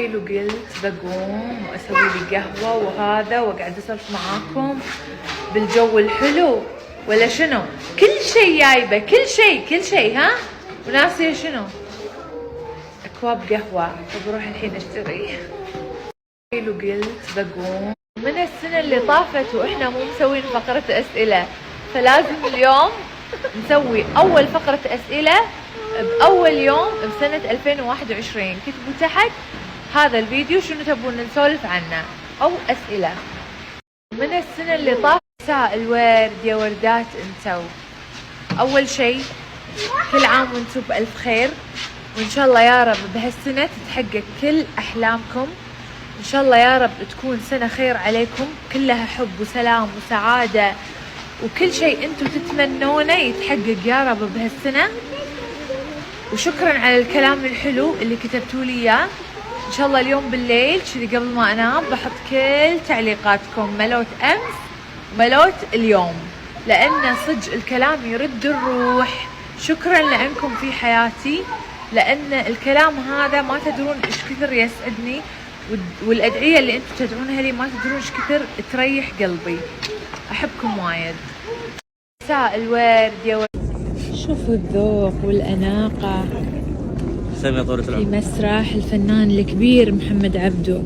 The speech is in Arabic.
وقلت بقوم واسوي لي قهوة وهذا واقعد اسولف معاكم بالجو الحلو ولا شنو؟ كل شيء جايبه، كل شيء ها؟ وناسيه شنو؟ اكواب قهوة. بروح الحين اشتري. وقلت بقوم من السنة اللي طافت واحنا مو مسوين فقرة اسئلة، فلازم اليوم نسوي اول فقرة اسئلة باول يوم بسنة 2021. كتبوا تحت هذا الفيديو شنو تبون نسولف عنه او اسئلة. من السنة اللي طافت مساء الورد يا وردات انتو. اول شيء كل عام وانتو بألف خير، وان شاء الله يا رب بهالسنة تتحقق كل احلامكم. ان شاء الله يا رب تكون سنة خير عليكم، كلها حب وسلام وسعادة، وكل شيء انتو تتمنونه يتحقق يا رب بهالسنة. وشكرا على الكلام الحلو اللي كتبتوا لي اياه. ان شاء الله اليوم بالليل كذي قبل ما انام بحط كل تعليقاتكم ملوت امس وملوت اليوم، لان صدق الكلام يرد الروح. شكرا لانكم في حياتي، لان الكلام هذا ما تدرون ايش كثر يسعدني، والادعية اللي انتم تدعونها لي ما تدرون ايش كثر تريح قلبي. احبكم وايد. مساء الورد يا ورد. شوفوا الذوق والاناقة في مسرح الفنان الكبير محمد عبده.